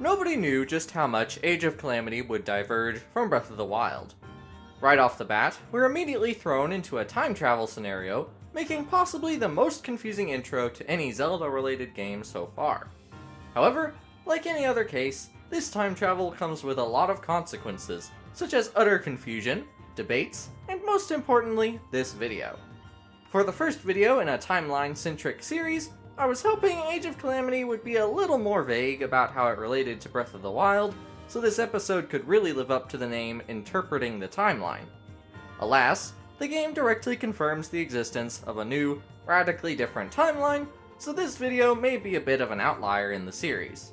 nobody knew just how much Age of Calamity would diverge from Breath of the Wild. Right off the bat, we're immediately thrown into a time travel scenario, making possibly the most confusing intro to any Zelda-related game so far. However, like any other case, this time travel comes with a lot of consequences, such as utter confusion, debates, and most importantly, this video. For the first video in a timeline-centric series, I was hoping Age of Calamity would be a little more vague about how it related to Breath of the Wild, so this episode could really live up to the name Interpreting the Timeline. Alas, the game directly confirms the existence of a new, radically different timeline, so this video may be a bit of an outlier in the series.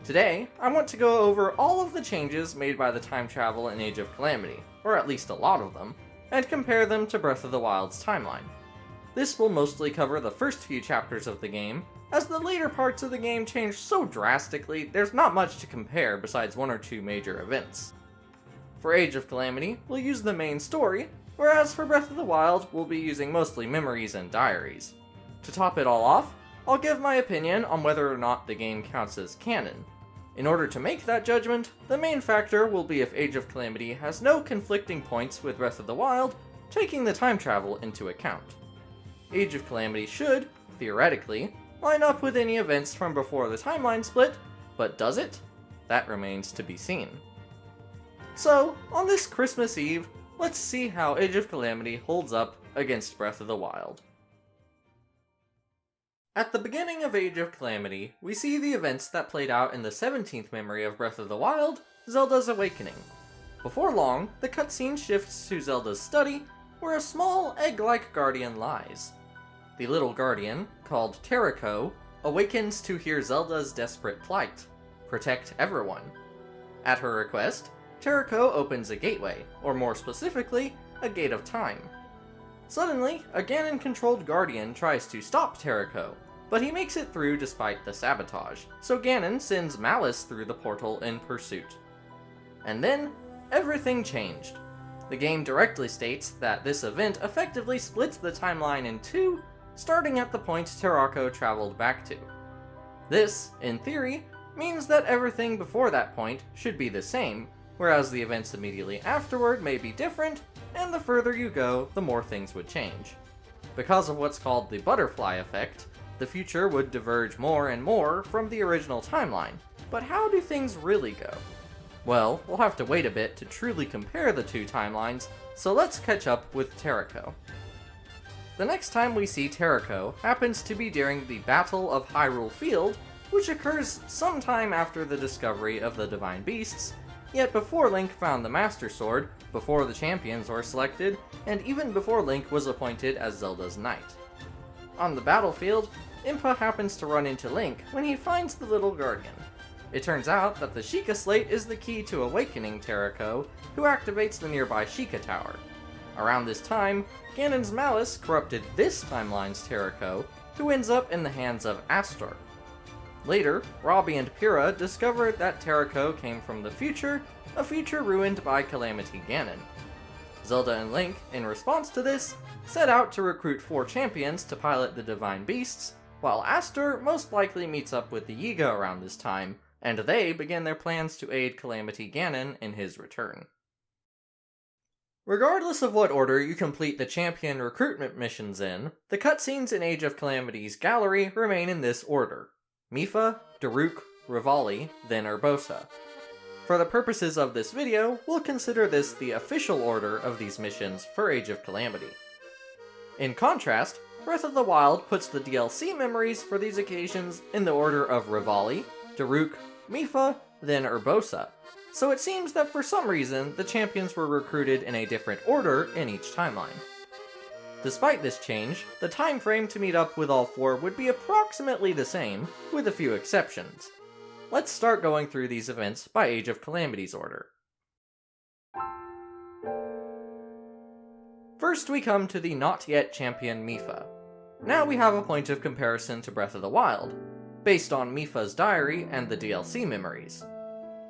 Today, I want to go over all of the changes made by the time travel in Age of Calamity, or at least a lot of them, and compare them to Breath of the Wild's timeline. This will mostly cover the first few chapters of the game, as the later parts of the game change so drastically there's not much to compare besides one or two major events. For Age of Calamity, we'll use the main story, whereas for Breath of the Wild, we'll be using mostly memories and diaries. To top it all off, I'll give my opinion on whether or not the game counts as canon. In order to make that judgment, the main factor will be if Age of Calamity has no conflicting points with Breath of the Wild, taking the time travel into account. Age of Calamity should, theoretically, line up with any events from before the timeline split, but does it? That remains to be seen. So, on this Christmas Eve, let's see how Age of Calamity holds up against Breath of the Wild. At the beginning of Age of Calamity, we see the events that played out in the 17th memory of Breath of the Wild, Zelda's Awakening. Before long, the cutscene shifts to Zelda's study, where a small, egg-like guardian lies. The little guardian, called Terrako, awakens to hear Zelda's desperate plight: protect everyone. At her request, Terrako opens a gateway, or more specifically, a gate of time. Suddenly, a Ganon-controlled Guardian tries to stop Terrako, but he makes it through despite the sabotage, so Ganon sends Malice through the portal in pursuit. And then, everything changed. The game directly states that this event effectively splits the timeline in two, starting at the point Terrako traveled back to. This, in theory, means that everything before that point should be the same, whereas the events immediately afterward may be different, and the further you go, the more things would change. Because of what's called the butterfly effect, the future would diverge more and more from the original timeline. But how do things really go? Well, we'll have to wait a bit to truly compare the two timelines, so let's catch up with Terrako. The next time we see Terrako happens to be during the Battle of Hyrule Field, which occurs sometime after the discovery of the Divine Beasts, yet before Link found the Master Sword, before the champions were selected, and even before Link was appointed as Zelda's knight. On the battlefield, Mipha happens to run into Link when he finds the little guardian. It turns out that the Sheikah Slate is the key to awakening Terrako, who activates the nearby Sheikah Tower. Around this time, Ganon's malice corrupted this timeline's Terrako, who ends up in the hands of Astor. Later, Robbie and Pyrrha discovered that Terrako came from the future, a future ruined by Calamity Ganon. Zelda and Link, in response to this, set out to recruit 4 champions to pilot the Divine Beasts, while Astor most likely meets up with the Yiga around this time, and they begin their plans to aid Calamity Ganon in his return. Regardless of what order you complete the champion recruitment missions in, the cutscenes in Age of Calamity's gallery remain in this order: Mipha, Daruk, Revali, then Urbosa. For the purposes of this video, we'll consider this the official order of these missions for Age of Calamity. In contrast, Breath of the Wild puts the DLC memories for these occasions in the order of Revali, Daruk, Mipha, then Urbosa, so it seems that for some reason the champions were recruited in a different order in each timeline. Despite this change, the time frame to meet up with all 4 would be approximately the same, with a few exceptions. Let's start going through these events by Age of Calamity's order. First we come to the not yet champion Mipha. Now we have a point of comparison to Breath of the Wild, based on Mipha's diary and the DLC memories.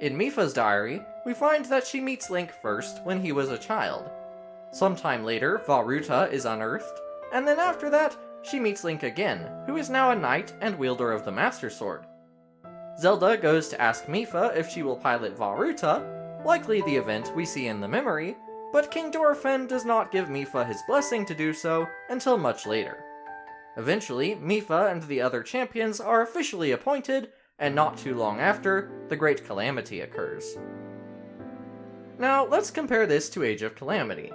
In Mipha's diary, we find that she meets Link first when he was a child. Sometime later, Vah Ruta is unearthed, and then after that, she meets Link again, who is now a knight and wielder of the Master Sword. Zelda goes to ask Mipha if she will pilot Varuta, likely the event we see in the memory, but King Dorephan does not give Mipha his blessing to do so until much later. Eventually, Mipha and the other champions are officially appointed, and not too long after, the Great Calamity occurs. Now, let's compare this to Age of Calamity.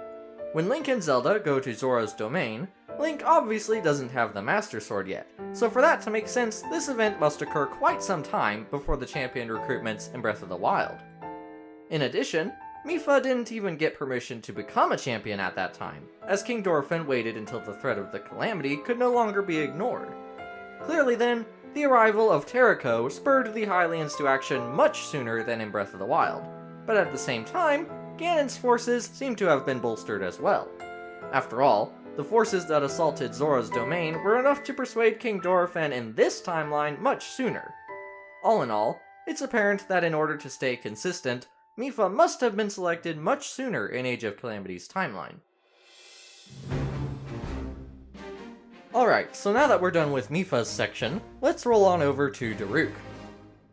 When Link and Zelda go to Zora's domain, Link obviously doesn't have the Master Sword yet, so for that to make sense, this event must occur quite some time before the champion recruitments in Breath of the Wild. In addition, Mipha didn't even get permission to become a champion at that time, as King Dorephan waited until the threat of the Calamity could no longer be ignored. Clearly then, the arrival of Terrako spurred the Hylians to action much sooner than in Breath of the Wild, but at the same time, Ganon's forces seem to have been bolstered as well. After all, the forces that assaulted Zora's domain were enough to persuade King Dorephan in this timeline much sooner. All in all, it's apparent that in order to stay consistent, Mipha must have been selected much sooner in Age of Calamity's timeline. Alright, so now that we're done with Mipha's section, let's roll on over to Daruk.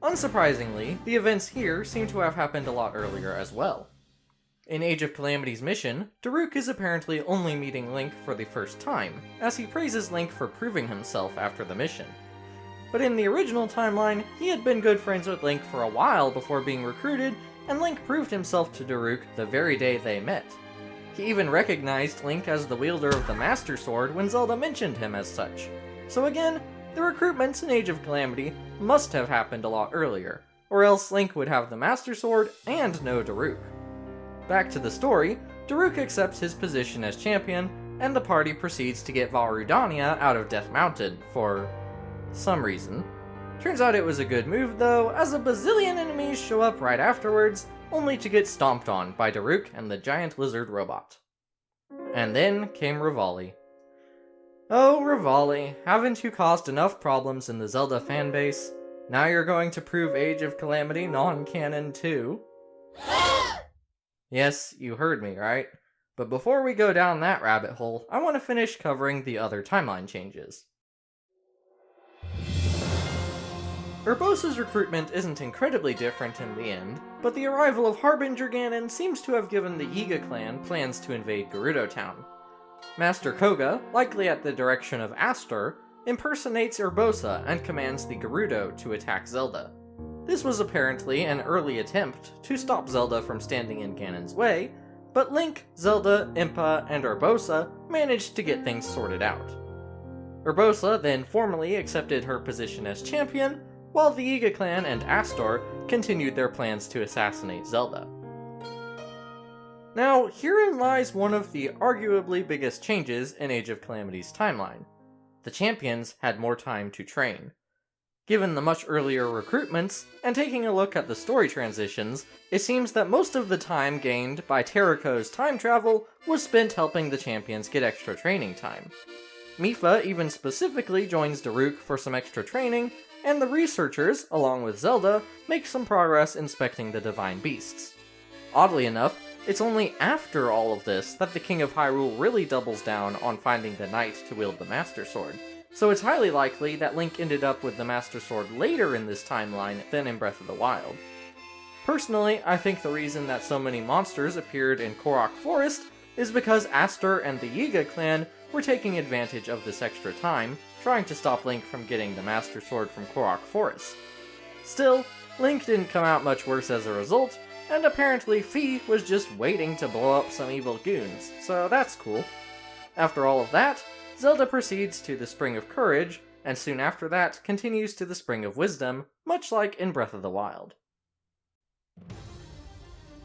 Unsurprisingly, the events here seem to have happened a lot earlier as well. In Age of Calamity's mission, Daruk is apparently only meeting Link for the first time, as he praises Link for proving himself after the mission. But in the original timeline, he had been good friends with Link for a while before being recruited, and Link proved himself to Daruk the very day they met. He even recognized Link as the wielder of the Master Sword when Zelda mentioned him as such. So again, the recruitments in Age of Calamity must have happened a lot earlier, or else Link would have the Master Sword and know Daruk. Back to the story, Daruk accepts his position as champion, and the party proceeds to get Varudania out of Death Mountain for some reason. Turns out it was a good move though, as a bazillion enemies show up right afterwards, only to get stomped on by Daruk and the giant lizard robot. And then came Revali. Oh, Revali, haven't you caused enough problems in the Zelda fanbase? Now you're going to prove Age of Calamity non-canon too? Yes, you heard me, right? But before we go down that rabbit hole, I want to finish covering the other timeline changes. Urbosa's recruitment isn't incredibly different in the end, but the arrival of Harbinger Ganon seems to have given the Yiga clan plans to invade Gerudo Town. Master Koga, likely at the direction of Astor, impersonates Urbosa and commands the Gerudo to attack Zelda. This was apparently an early attempt to stop Zelda from standing in Ganon's way, but Link, Zelda, Impa, and Urbosa managed to get things sorted out. Urbosa then formally accepted her position as champion, while the Yiga clan and Astor continued their plans to assassinate Zelda. Now, herein lies one of the arguably biggest changes in Age of Calamity's timeline. The champions had more time to train. Given the much earlier recruitments, and taking a look at the story transitions, it seems that most of the time gained by Terrako's time travel was spent helping the champions get extra training time. Mipha even specifically joins Daruk for some extra training, and the researchers, along with Zelda, make some progress inspecting the divine beasts. Oddly enough, it's only after all of this that the King of Hyrule really doubles down on finding the knight to wield the Master Sword, so it's highly likely that Link ended up with the Master Sword later in this timeline than in Breath of the Wild. Personally, I think the reason that so many monsters appeared in Korok Forest is because Astor and the Yiga clan were taking advantage of this extra time, trying to stop Link from getting the Master Sword from Korok Forest. Still, Link didn't come out much worse as a result, and apparently Fi was just waiting to blow up some evil goons, so that's cool. After all of that, Zelda proceeds to the Spring of Courage, and soon after that continues to the Spring of Wisdom, much like in Breath of the Wild.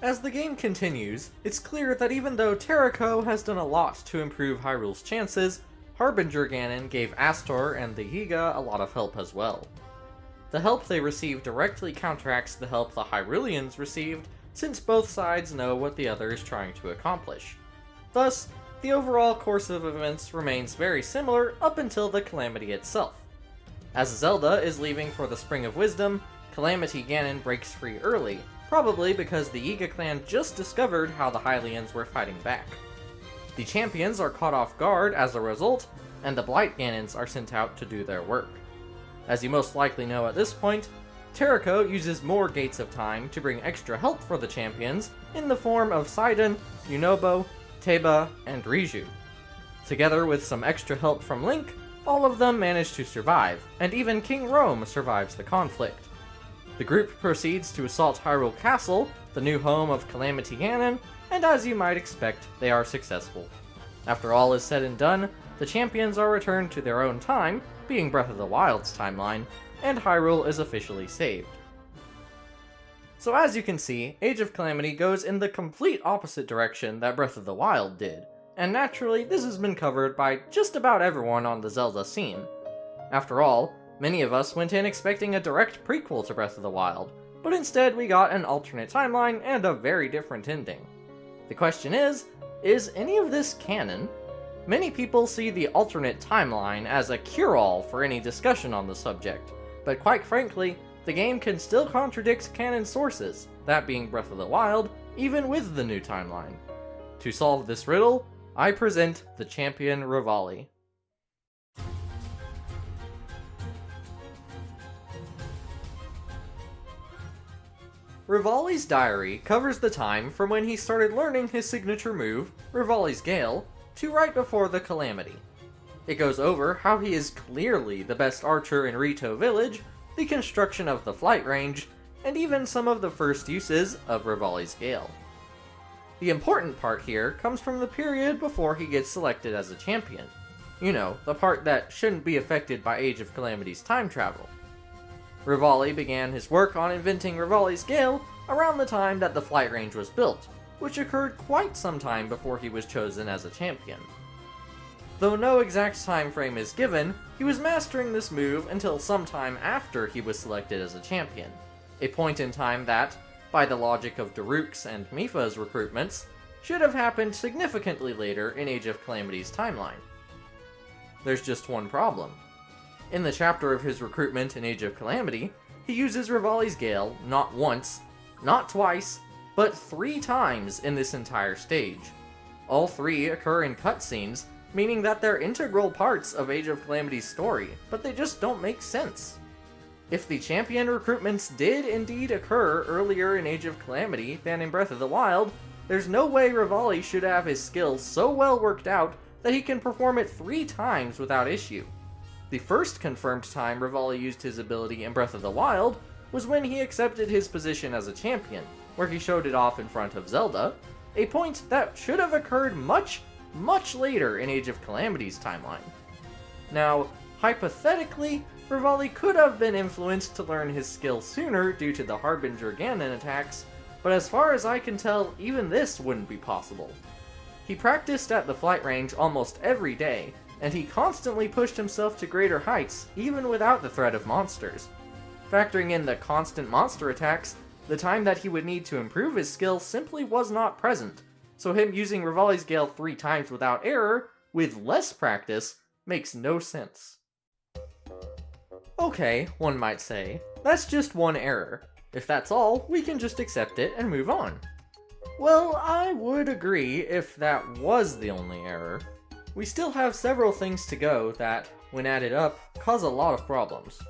As the game continues, it's clear that even though Terrako has done a lot to improve Hyrule's chances, Harbinger Ganon gave Astor and the Yiga a lot of help as well. The help they receive directly counteracts the help the Hyruleans received, since both sides know what the other is trying to accomplish. Thus, the overall course of events remains very similar up until the Calamity itself. As Zelda is leaving for the Spring of Wisdom, Calamity Ganon breaks free early, probably because the Yiga clan just discovered how the Hylians were fighting back. The champions are caught off guard as a result, and the Blight Ganons are sent out to do their work. As you most likely know at this point, Terrako uses more Gates of Time to bring extra help for the champions in the form of Sidon, Yunobo, Teba, and Riju. Together with some extra help from Link, all of them manage to survive, and even King Rome survives the conflict. The group proceeds to assault Hyrule Castle, the new home of Calamity Canon, and as you might expect, they are successful. After all is said and done, the champions are returned to their own time, being Breath of the Wild's timeline, and Hyrule is officially saved. So as you can see, Age of Calamity goes in the complete opposite direction that Breath of the Wild did, and naturally this has been covered by just about everyone on the Zelda scene. After all, many of us went in expecting a direct prequel to Breath of the Wild, but instead we got an alternate timeline and a very different ending. The question is any of this canon? Many people see the alternate timeline as a cure-all for any discussion on the subject, but quite frankly, the game can still contradict canon sources, that being Breath of the Wild, even with the new timeline. To solve this riddle, I present the champion Revali. Revali's diary covers the time from when he started learning his signature move, Revali's Gale, to right before the Calamity. It goes over how he is clearly the best archer in Rito Village, the construction of the flight range, and even some of the first uses of Revali's Gale. The important part here comes from the period before he gets selected as a champion. You know, the part that shouldn't be affected by Age of Calamity's time travel. Revali began his work on inventing Revali's Gale around the time that the flight range was built, which occurred quite some time before he was chosen as a champion. Though no exact time frame is given, he was mastering this move until sometime after he was selected as a champion, a point in time that, by the logic of Daruk's and Mipha's recruitments, should have happened significantly later in Age of Calamity's timeline. There's just one problem. In the chapter of his recruitment in Age of Calamity, he uses Revali's Gale not once, not twice, but 3 times in this entire stage. All 3 occur in cutscenes, meaning that they're integral parts of Age of Calamity's story, but they just don't make sense. If the champion recruitments did indeed occur earlier in Age of Calamity than in Breath of the Wild, there's no way Revali should have his skills so well worked out that he can perform it 3 times without issue. The first confirmed time Revali used his ability in Breath of the Wild was when he accepted his position as a champion, where he showed it off in front of Zelda, a point that should have occurred much later in Age of Calamity's timeline. Now, hypothetically, Revali could have been influenced to learn his skill sooner due to the Harbinger Ganon attacks, but as far as I can tell, even this wouldn't be possible. He practiced at the flight range almost every day, and he constantly pushed himself to greater heights, even without the threat of monsters. Factoring in the constant monster attacks, the time that he would need to improve his skill simply was not present, so him using Revali's Gale 3 times without error, with less practice, makes no sense. Okay, one might say, that's just one error. If that's all, we can just accept it and move on. Well, I would agree if that was the only error. We still have several things to go that, when added up, cause a lot of problems.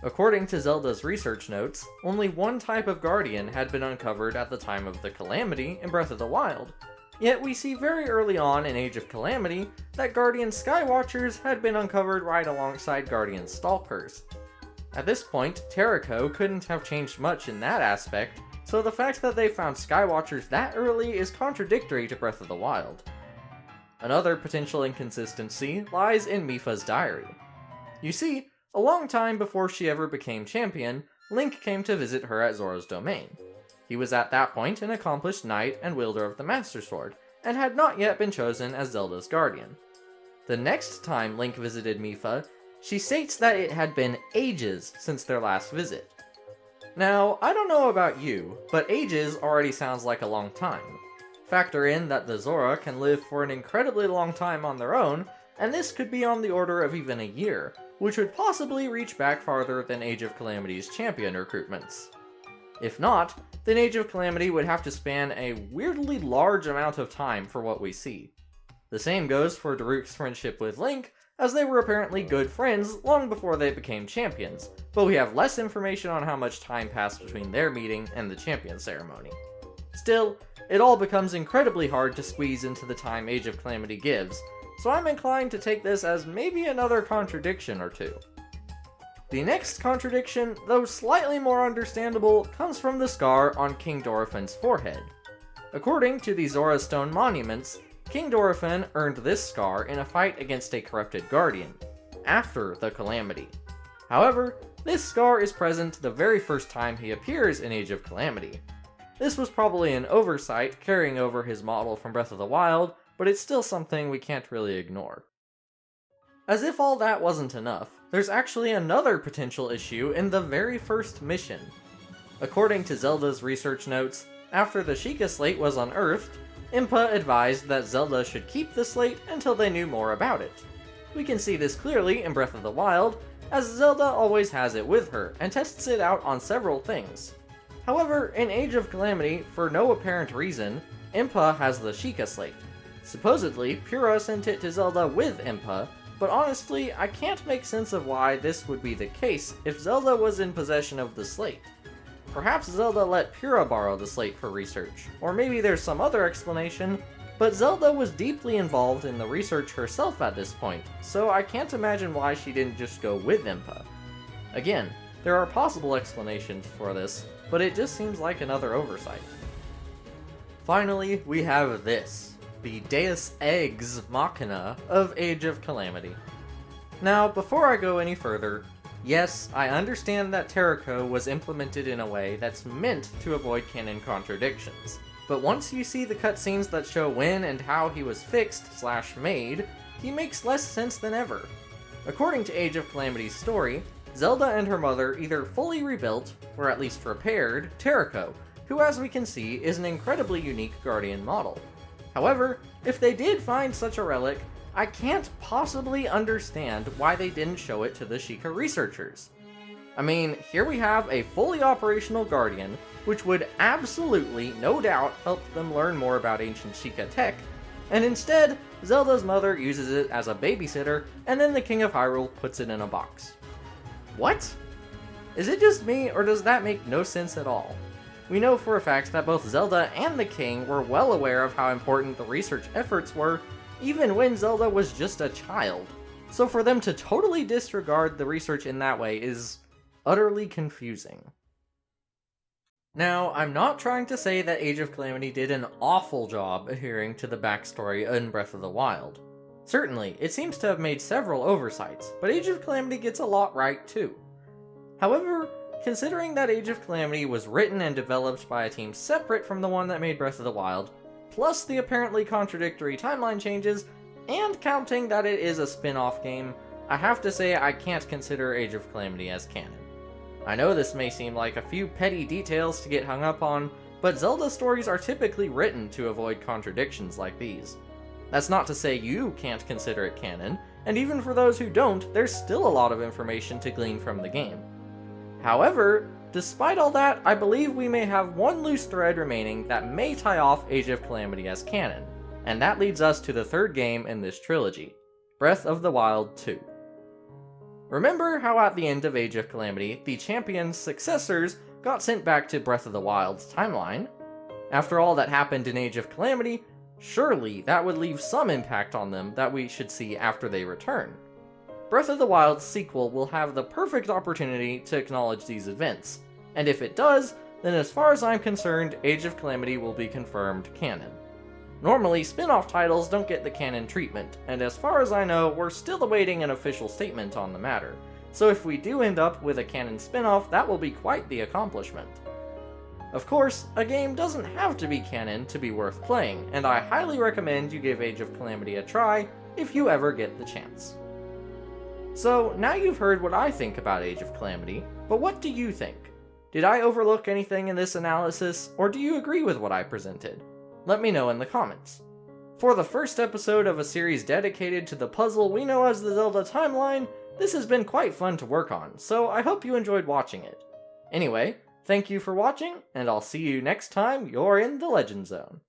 According to Zelda's research notes, only one type of Guardian had been uncovered at the time of the Calamity in Breath of the Wild, yet we see very early on in Age of Calamity that Guardian Skywatchers had been uncovered right alongside Guardian Stalkers. At this point, Terrako couldn't have changed much in that aspect, so the fact that they found Skywatchers that early is contradictory to Breath of the Wild. Another potential inconsistency lies in Mipha's diary. You see, a long time before she ever became champion, Link came to visit her at Zora's domain. He was at that point an accomplished knight and wielder of the Master Sword, and had not yet been chosen as Zelda's guardian. The next time Link visited Mipha, she states that it had been ages since their last visit. Now, I don't know about you, but ages already sounds like a long time. Factor in that the Zora can live for an incredibly long time on their own, and this could be on the order of even a year, which would possibly reach back farther than Age of Calamity's champion recruitments. If not, then Age of Calamity would have to span a weirdly large amount of time for what we see. The same goes for Daruk's friendship with Link, as they were apparently good friends long before they became champions, but we have less information on how much time passed between their meeting and the champion ceremony. Still, it all becomes incredibly hard to squeeze into the time Age of Calamity gives, so I'm inclined to take this as maybe another contradiction or two. The next contradiction, though slightly more understandable, comes from the scar on King Dorephan's forehead. According to the Zora Stone monuments, King Dorephan earned this scar in a fight against a corrupted guardian, after the Calamity. However, this scar is present the very first time he appears in Age of Calamity. This was probably an oversight carrying over his model from Breath of the Wild, but it's still something we can't really ignore. As if all that wasn't enough, there's actually another potential issue in the very first mission. According to Zelda's research notes, after the Sheikah slate was unearthed, Mipha advised that Zelda should keep the slate until they knew more about it. We can see this clearly in Breath of the Wild, as Zelda always has it with her and tests it out on several things. However, in Age of Calamity, for no apparent reason, Mipha has the Sheikah slate. Supposedly, Purah sent it to Zelda with Mipha, but honestly, I can't make sense of why this would be the case if Zelda was in possession of the slate. Perhaps Zelda let Purah borrow the slate for research, or maybe there's some other explanation, but Zelda was deeply involved in the research herself at this point, so I can't imagine why she didn't just go with Mipha. Again, there are possible explanations for this, but it just seems like another oversight. Finally, we have this, the Deus Ex Machina of Age of Calamity. Now, before I go any further, yes, I understand that Terraco was implemented in a way that's meant to avoid canon contradictions, but once you see the cutscenes that show when and how he was fixed/made, he makes less sense than ever. According to Age of Calamity's story, Zelda and her mother either fully rebuilt, or at least repaired, Terraco, who as we can see is an incredibly unique Guardian model. However, if they did find such a relic, I can't possibly understand why they didn't show it to the Sheikah researchers. I mean, here we have a fully operational Guardian, which would absolutely, no doubt, help them learn more about ancient Sheikah tech, and instead, Zelda's mother uses it as a babysitter, and then the King of Hyrule puts it in a box. What? Is it just me, or does that make no sense at all? We know for a fact that both Zelda and the King were well aware of how important the research efforts were, even when Zelda was just a child. So for them to totally disregard the research in that way is utterly confusing. Now, I'm not trying to say that Age of Calamity did an awful job adhering to the backstory in Breath of the Wild. Certainly, it seems to have made several oversights, but Age of Calamity gets a lot right too. However, considering that Age of Calamity was written and developed by a team separate from the one that made Breath of the Wild, plus the apparently contradictory timeline changes, and counting that it is a spin-off game, I have to say I can't consider Age of Calamity as canon. I know this may seem like a few petty details to get hung up on, but Zelda stories are typically written to avoid contradictions like these. That's not to say you can't consider it canon, and even for those who don't, there's still a lot of information to glean from the game. However, despite all that, I believe we may have one loose thread remaining that may tie off Age of Calamity as canon, and that leads us to the third game in this trilogy, Breath of the Wild 2. Remember how at the end of Age of Calamity, the champion's successors got sent back to Breath of the Wild's timeline? After all that happened in Age of Calamity, surely that would leave some impact on them that we should see after they return. Breath of the Wild's sequel will have the perfect opportunity to acknowledge these events, and if it does, then as far as I'm concerned, Age of Calamity will be confirmed canon. Normally, spin-off titles don't get the canon treatment, and as far as I know, we're still awaiting an official statement on the matter, so if we do end up with a canon spin-off, that will be quite the accomplishment. Of course, a game doesn't have to be canon to be worth playing, and I highly recommend you give Age of Calamity a try if you ever get the chance. So, now you've heard what I think about Age of Calamity, but what do you think? Did I overlook anything in this analysis, or do you agree with what I presented? Let me know in the comments. For the first episode of a series dedicated to the puzzle we know as the Zelda timeline, this has been quite fun to work on, so I hope you enjoyed watching it. Anyway, thank you for watching, and I'll see you next time you're in the Legend Zone.